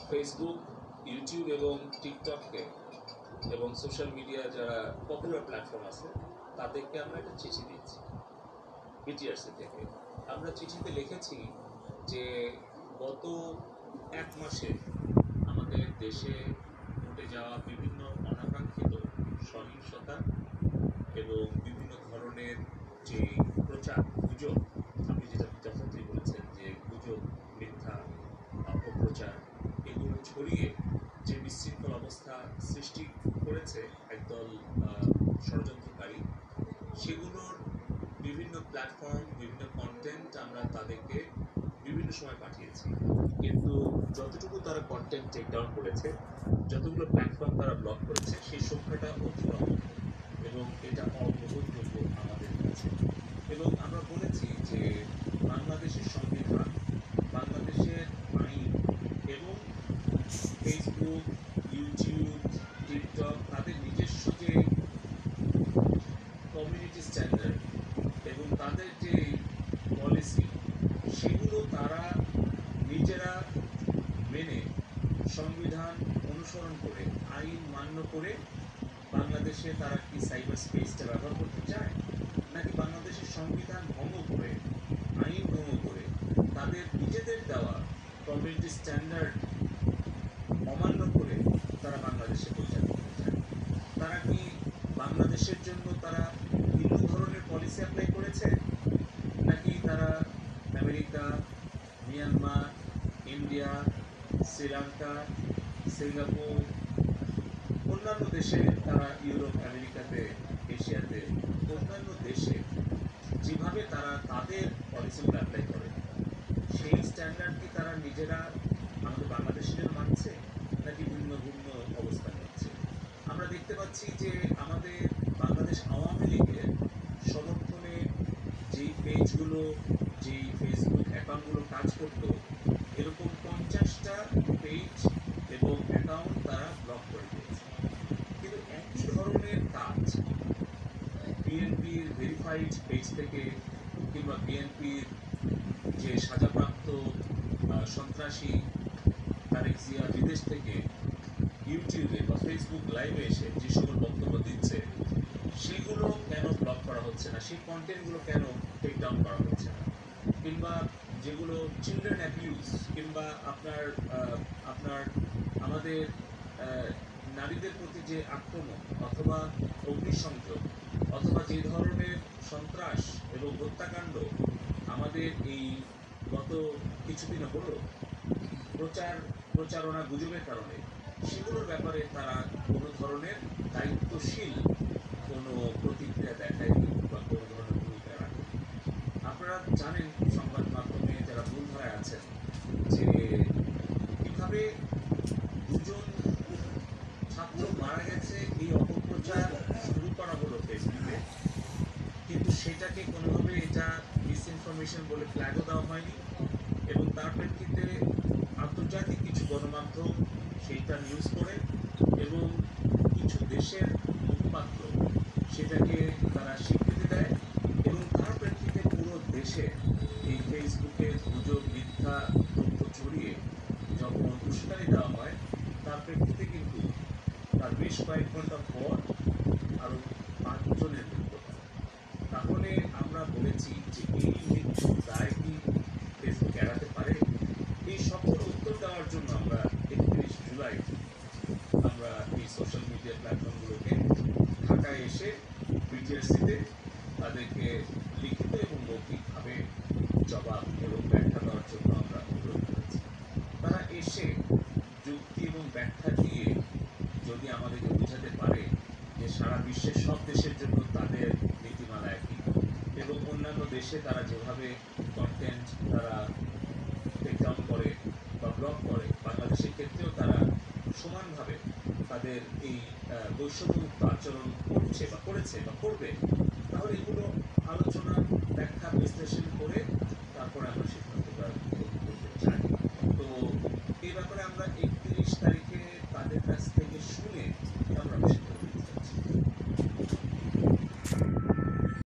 Facebook, YouTube এবং টিকটককে এবং social media যারা পপুলার প্ল্যাটফর্ম আছে তাদেরকে আমরা একটা চিঠি দিচ্ছি বিটিআরসি থেকে। আমরা চিঠিতে লিখেছি যে গত 1 মাসে আমাদের দেশে ঘটে যাওয়া বিভিন্ন অনাকাঙ্ক্ষিত সহিংসতা এবং বিভিন্ন ধরনের যে প্রচার, গুজব, আপনি যেটা যথার্থই বলেছেন যে গুজব, মিথ্যা, অপপ্রচার এগুলো ছড়িয়ে যে বিশৃঙ্খল অবস্থা সৃষ্টি করেছে একদল ষড়যন্ত্রকারী, সেগুলোর বিভিন্ন প্ল্যাটফর্ম, বিভিন্ন কন্টেন্ট আমরা তাদেরকে বিভিন্ন সময় পাঠিয়েছি। কিন্তু যতটুকু তারা কন্টেন্ট টেক ডাউন করেছে, যতগুলো প্ল্যাটফর্ম তারা ব্লক করেছে, সেই সংখ্যাটা অতি নগণ্য এবং এটা অগ্রহণযোগ্য আমাদের কাছে। এবং আমরা বলেছি যে বাংলাদেশের সংবিধান, বাংলাদেশের আইন এবং ফেসবুক, ইউটিউব, টিকটক তাদের নিজস্ব যে কমিউনিটি স্ট্যান্ডার্ড এবং তাদের যে পলিসি, সেগুলো তারা নিজেরা মেনে সংবিধান অনুসরণ করে আইন মান্য করে বাংলাদেশে তারা কি সাইবার স্পেসটা ব্যবহার করতে চায়, নাকি বাংলাদেশের সংবিধান ভঙ্গ করে, আইন ভঙ্গ করে তাদের নিজেদের দেওয়া কমিউনিটি স্ট্যান্ডার্ড অমান্য করে তারা বাংলাদেশে প্রচার করতে চায়? তারা কি বাংলাদেশের জন্য তারা ভিন্ন ধরনের পলিসি অ্যাপ্লাই করেছে, নাকি তারা America, Myanmar, India, Sri Lanka, Singapore, অন্যান্য দেশে, তারা ইউরোপ, আমেরিকাতে, এশিয়াতে অন্যান্য দেশে যেভাবে তারা তাদের পলিসিগুলো অ্যাপ্লাই করে, সেই স্ট্যান্ডার্ড কি তারা নিজেরা আমাদের বাংলাদেশের মানছে, নাকি ভিন্ন ভিন্ন অবস্থান নিচ্ছে? আমরা দেখতে পাচ্ছি যে আমাদের বাংলাদেশ আওয়ামী লীগের সমর্থনে যেই পেজগুলো, যেই ফেসবুক অ্যাকাউন্টগুলো কাজ করত, এরকম 50টা পেজ এবং অ্যাকাউন্ট তারা ব্লক করে দিয়েছে। কিন্তু একই ধরনের কাজ বিএনপির ভেরিফাইড পেজ থেকে কিংবা বিএনপির যে সাজাপ্রাপ্ত সন্ত্রাসী তারেক জিয়া বিদেশ থেকে ইউটিউবে বা ফেসবুক লাইভে এসে যে সকল বক্তব্য দিচ্ছে, সেগুলো কেন ব্লক করা হচ্ছে না? সেই কন্টেন্টগুলো কেন টেক ডাউন করা হচ্ছে না? কিংবা যেগুলো চিলড্রেন অ্যাবিউজ কিংবা আপনার আপনার আমাদের নারীদের প্রতি যে আক্রমণ অথবা অগ্নিসংযোগ অথবা যে ধরনের সন্ত্রাস এবং হত্যাকাণ্ড আমাদের এই গত কিছুদিন হলো প্রচারণা গুজবের কারণে, সেগুলোর ব্যাপারে তারা কোনো ধরনের দায়িত্বশীল কোনো প্রতিক্রিয়া দেখায়নি বা কোনো ধরনের ভূমিকা রাখেনি। আপনারা জানেন, সংবাদ মাধ্যমে যারা মূলধারায় আছেন, যে কীভাবে 2জন ছাত্র মারা গেছে এই অপপ্রচার শুরু করা হলো ফেসবুকে, কিন্তু সেটাকে কোনোভাবে এটা মিসইনফরমেশন বলে ফ্ল্যাগও দেওয়া হয়নি এবং তার প্রেক্ষিতে আন্তর্জাতিক কিছু গণমাধ্যম সেইটা নিউজ করে এবং কিছু দেশের মুখপাত্র সেটাকে তারা স্বীকৃতি দেয় এবং তার প্রেক্ষিতে পুরো দেশে এই ফেসবুকে গুজব, মিথ্যা তথ্য ছড়িয়ে যখন উস্কানি দেওয়া হয়, তার প্রেক্ষিতে কিন্তু তার বেশ কয়েক ঘন্টা পর আরও 5 জনের মৃত্যু হয়। তাহলে আমরা বলেছি যে এই মৃত্যুর দায় কি ফেসবুক এড়াতে পারে? এই সকল উত্তর দেওয়ার জন্য আমরা 31 জুলাই আমরা এই সোশ্যাল মিডিয়া প্ল্যাটফর্মগুলোকে ঢাকায় এসে বিটিআরসিতে তাদেরকে লিখিত এবং মৌখিকভাবে জবাব এবং ব্যাখ্যা দেওয়ার জন্য আমরা অনুরোধ করেছি। তারা এসে যুক্তি এবং ব্যাখ্যা দিয়ে যদি আমাদেরকে বোঝাতে পারে যে সারা বিশ্বের সব দেশের জন্য তাদের নীতিমালা একই এবং অন্যান্য দেশে তারা যেভাবে কন্টেন্ট তারা টেক ডাউন করে বা ব্লক করে, বাংলাদেশের ক্ষেত্রেও তারা সমানভাবে তাদের এই বৈষম্যমুক্ত আচরণ করছে বা করেছে বা করবে, তাহলে এগুলো